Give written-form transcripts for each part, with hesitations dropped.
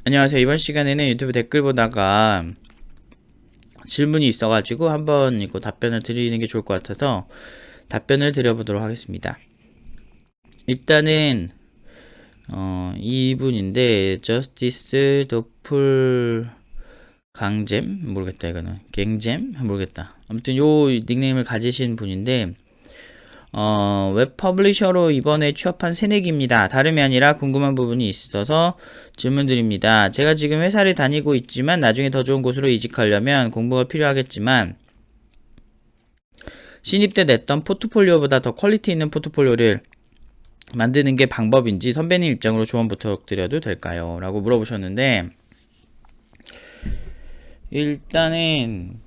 안녕하세요. 이번 시간에는 유튜브 댓글 보다가 질문이 있어가지고 한번 이거 답변을 드리는 게 좋을 것 같아서 답변을 드려보도록 하겠습니다. 일단은 이분인데 저스티스 도플 강잼 모르겠다. 이거는 갱잼 모르겠다. 아무튼 요 닉네임을 가지신 분인데 웹 퍼블리셔로 이번에 취업한 새내기입니다. 다름이 아니라 궁금한 부분이 있어서 질문드립니다. 제가 지금 회사를 다니고 있지만 나중에 더 좋은 곳으로 이직하려면 공부가 필요하겠지만 신입 때 냈던 포트폴리오보다 더 퀄리티 있는 포트폴리오를 만드는 게 방법인지 선배님 입장으로 조언 부탁드려도 될까요? 라고 물어보셨는데 일단은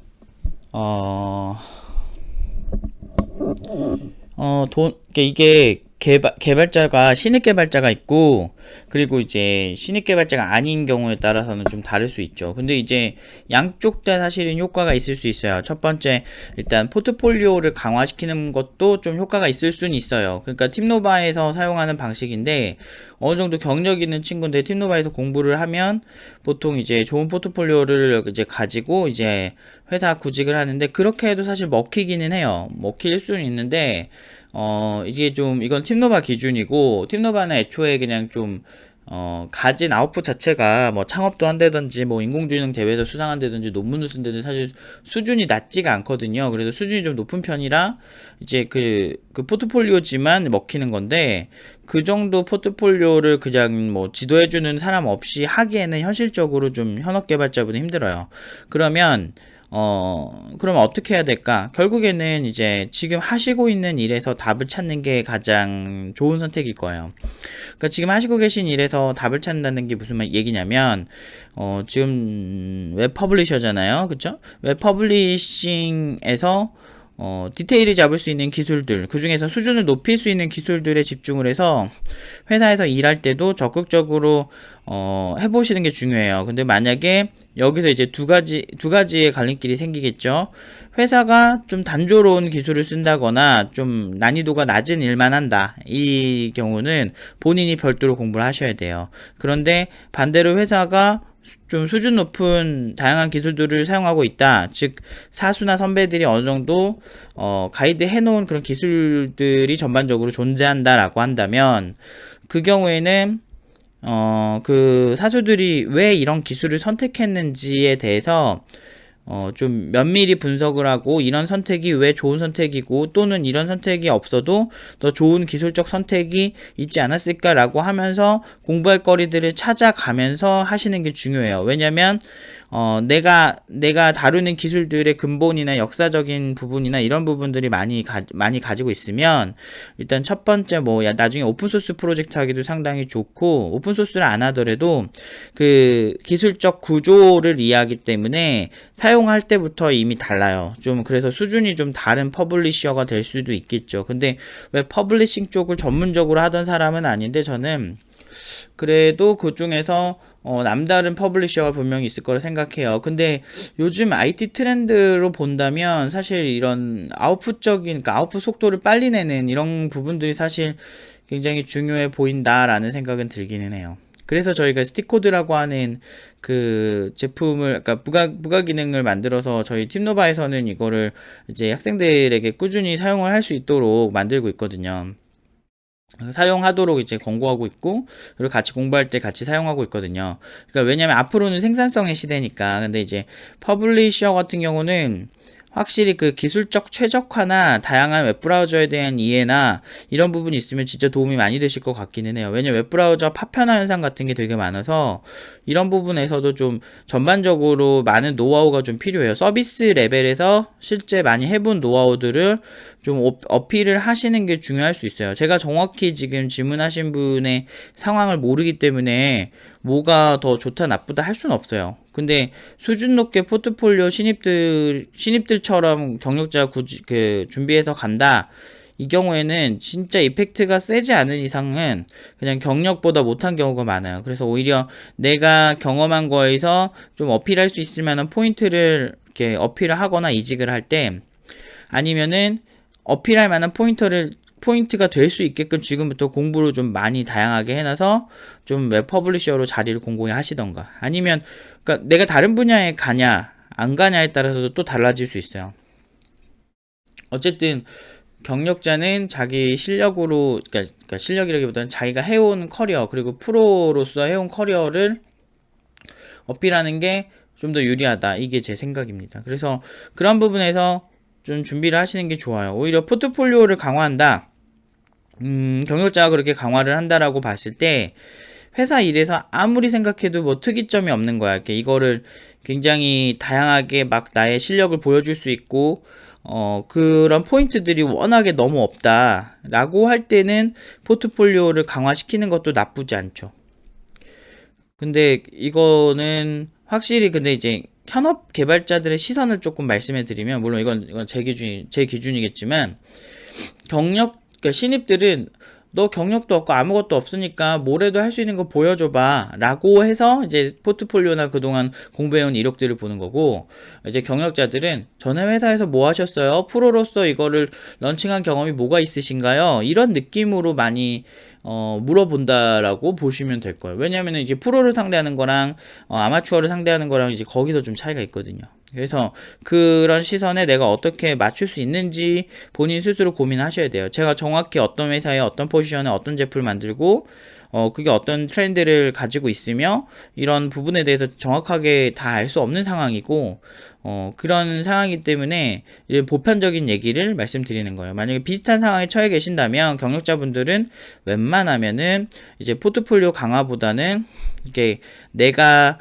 이게 개발자가 신입 개발자가 있고 그리고 이제 신입 개발자가 아닌 경우에 따라서는 좀 다를 수 있죠. 근데 이제 양쪽 다 사실은 효과가 있을 수 있어요. 첫 번째 일단 포트폴리오를 강화시키는 것도 좀 효과가 있을 수는 있어요. 그러니까 팀노바에서 사용하는 방식인데 어느 정도 경력 있는 친구인데 팀노바에서 공부를 하면 보통 이제 좋은 포트폴리오를 이제 가지고 이제 회사 구직을 하는데 그렇게 해도 사실 먹히기는 해요. 먹힐 수는 있는데 이게 좀, 이건 팀노바 기준이고, 팀노바는 애초에 그냥 좀, 가진 아웃풋 자체가 뭐 창업도 한다든지, 뭐 인공지능 대회에서 수상한다든지, 논문을 쓴다든지 사실 수준이 낮지가 않거든요. 그래서 수준이 좀 높은 편이라, 이제 그 포트폴리오지만 먹히는 건데, 그 정도 포트폴리오를 그냥 뭐 지도해주는 사람 없이 하기에는 현실적으로 좀 현업 개발자분이 힘들어요. 그러면 어떻게 해야 될까? 결국에는 이제 지금 하시고 있는 일에서 답을 찾는 게 가장 좋은 선택일 거예요. 그러니까 지금 하시고 계신 일에서 답을 찾는다는 게 무슨 얘기냐면, 지금 웹 퍼블리셔잖아요. 그쵸? 웹 퍼블리싱에서 디테일을 잡을 수 있는 기술들, 그 중에서 수준을 높일 수 있는 기술들에 집중을 해서 회사에서 일할 때도 적극적으로 해보시는 게 중요해요. 근데 만약에 여기서 이제 두 가지의 갈림길이 생기겠죠. 회사가 좀 단조로운 기술을 쓴다거나 좀 난이도가 낮은 일만 한다. 이 경우는 본인이 별도로 공부를 하셔야 돼요. 그런데 반대로 회사가 좀 수준 높은 다양한 기술들을 사용하고 있다. 즉 사수나 선배들이 어느 정도 가이드 해놓은 그런 기술들이 전반적으로 존재한다라고 한다면 그 경우에는 그 사수들이 왜 이런 기술을 선택했는지에 대해서 좀 면밀히 분석을 하고 이런 선택이 왜 좋은 선택이고 또는 이런 선택이 없어도 더 좋은 기술적 선택이 있지 않았을까라고 하면서 공부할 거리들을 찾아가면서 하시는 게 중요해요. 왜냐면 내가 다루는 기술들의 근본이나 역사적인 부분이나 이런 부분들이 많이 가지고 있으면 일단 첫 번째 뭐 나중에 오픈소스 프로젝트 하기도 상당히 좋고 오픈소스를 안 하더라도 그 기술적 구조를 이해하기 때문에 사용할 때부터 이미 달라요. 좀 그래서 수준이 좀 다른 퍼블리셔가 될 수도 있겠죠. 근데 왜 퍼블리싱 쪽을 전문적으로 하던 사람은 아닌데 저는 그래도 그 중에서 남다른 퍼블리셔가 분명히 있을 거라 생각해요. 근데 요즘 IT 트렌드로 본다면 사실 이런 그러니까 아웃풋 속도를 빨리 내는 이런 부분들이 사실 굉장히 중요해 보인다라는 생각은 들기는 해요. 그래서 저희가 스틱코드라고 하는 그 제품을, 그러니까 부가 기능을 만들어서 저희 팀노바에서는 이거를 이제 학생들에게 꾸준히 사용을 할 수 있도록 만들고 있거든요. 사용하도록 이제 권고하고 있고 그리고 같이 공부할 때 같이 사용하고 있거든요. 그러니까 왜냐면 앞으로는 생산성의 시대니까. 근데 이제 퍼블리셔 같은 경우는 확실히 그 기술적 최적화나 다양한 웹브라우저에 대한 이해나 이런 부분이 있으면 진짜 도움이 많이 되실 것 같기는 해요. 왜냐면 웹브라우저 파편화 현상 같은 게 되게 많아서 이런 부분에서도 좀 전반적으로 많은 노하우가 좀 필요해요. 서비스 레벨에서 실제 많이 해본 노하우들을 좀 어필을 하시는 게 중요할 수 있어요. 제가 정확히 지금 질문하신 분의 상황을 모르기 때문에 뭐가 더 좋다 나쁘다 할 수는 없어요. 근데 수준 높게 포트폴리오 신입들처럼 경력자 준비해서 간다. 이 경우에는 진짜 이펙트가 세지 않은 이상은 그냥 경력보다 못한 경우가 많아요. 그래서 오히려 내가 경험한 거에서 좀 어필할 수 있을 만한 포인트를 이렇게 어필을 하거나 이직을 할 때 아니면은 어필할 만한 포인트를 포인트가 될 수 있게끔 지금부터 공부를 좀 많이 다양하게 해놔서 좀 웹 퍼블리셔로 자리를 공고히 하시던가, 아니면 그러니까 내가 다른 분야에 가냐 안 가냐에 따라서도 또 달라질 수 있어요. 어쨌든 경력자는 자기 실력으로, 그러니까 실력이라기보다는 자기가 해온 커리어, 그리고 프로로서 해온 커리어를 어필하는 게 좀 더 유리하다, 이게 제 생각입니다. 그래서 그런 부분에서 좀 준비를 하시는 게 좋아요. 오히려 포트폴리오를 강화한다, 경력자가 그렇게 강화를 한다라고 봤을 때 회사 일에서 아무리 생각해도 뭐 특이점이 없는 거야. 이렇게 이거를 굉장히 다양하게 막 나의 실력을 보여줄 수 있고, 그런 포인트들이 워낙에 너무 없다라고 할 때는 포트폴리오를 강화시키는 것도 나쁘지 않죠. 근데 이거는 확실히, 근데 이제 현업 개발자들의 시선을 조금 말씀해 드리면, 물론 이건 제 기준이겠지만, 그러니까 신입들은 너 경력도 없고 아무것도 없으니까 뭐래도 할 수 있는 거 보여줘봐 라고 해서 이제 포트폴리오나 그동안 공부해온 이력들을 보는 거고, 이제 경력자들은 전에 회사에서 뭐 하셨어요? 프로로서 이거를 런칭한 경험이 뭐가 있으신가요? 이런 느낌으로 많이 물어본다라고 보시면 될 거예요. 왜냐하면 이게 프로를 상대하는 거랑 아마추어를 상대하는 거랑 이제 거기서 좀 차이가 있거든요. 그래서 그런 시선에 내가 어떻게 맞출 수 있는지 본인 스스로 고민하셔야 돼요. 제가 정확히 어떤 회사에 어떤 포지션에 어떤 제품을 만들고 그게 어떤 트렌드를 가지고 있으며 이런 부분에 대해서 정확하게 다 알 수 없는 상황이고, 그런 상황이기 때문에 이런 보편적인 얘기를 말씀드리는 거예요. 만약에 비슷한 상황에 처해 계신다면 경력자분들은 웬만하면은 이제 포트폴리오 강화보다는 이게 내가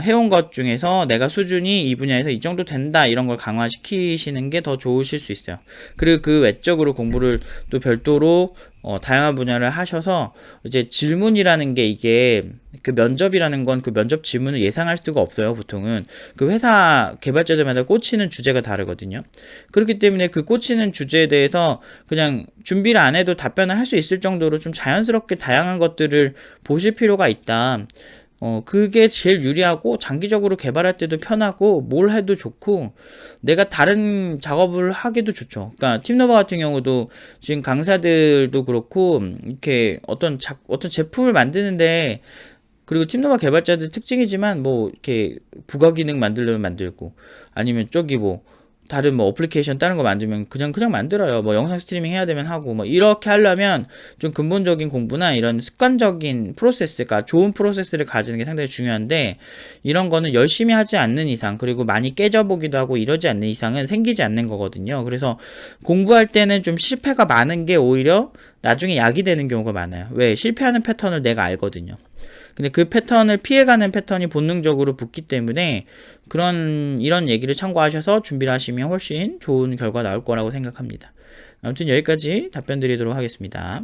해온 것 중에서 내가 수준이 이 분야에서 이 정도 된다, 이런 걸 강화시키시는 게 더 좋으실 수 있어요. 그리고 그 외적으로 공부를 또 별도로 다양한 분야를 하셔서, 이제 질문이라는 게, 이게 그 면접이라는 건 그 면접 질문을 예상할 수가 없어요. 보통은 그 회사 개발자들마다 꽂히는 주제가 다르거든요. 그렇기 때문에 그 꽂히는 주제에 대해서 그냥 준비를 안 해도 답변을 할 수 있을 정도로 좀 자연스럽게 다양한 것들을 보실 필요가 있다. 그게 제일 유리하고 장기적으로 개발할 때도 편하고 뭘 해도 좋고 내가 다른 작업을 하기도 좋죠. 그러니까 팀노바 같은 경우도 지금 강사들도 그렇고 이렇게 어떤 제품을 만드는데, 그리고 팀노바 개발자들 특징이지만 뭐 이렇게 부가 기능 만들려면 만들고, 아니면 저기 뭐 다른 뭐 어플리케이션 다른 거 만들면 그냥 만들어요. 뭐 영상 스트리밍 해야 되면 하고, 뭐 이렇게 하려면 좀 근본적인 공부나 이런 습관적인 프로세스가, 좋은 프로세스를 가지는 게 상당히 중요한데, 이런 거는 열심히 하지 않는 이상, 그리고 많이 깨져보기도 하고 이러지 않는 이상은 생기지 않는 거거든요. 그래서 공부할 때는 좀 실패가 많은 게 오히려 나중에 약이 되는 경우가 많아요. 왜? 실패하는 패턴을 내가 알거든요. 근데 그 패턴을 피해가는 패턴이 본능적으로 붙기 때문에 이런 얘기를 참고하셔서 준비를 하시면 훨씬 좋은 결과 나올 거라고 생각합니다. 아무튼 여기까지 답변 드리도록 하겠습니다.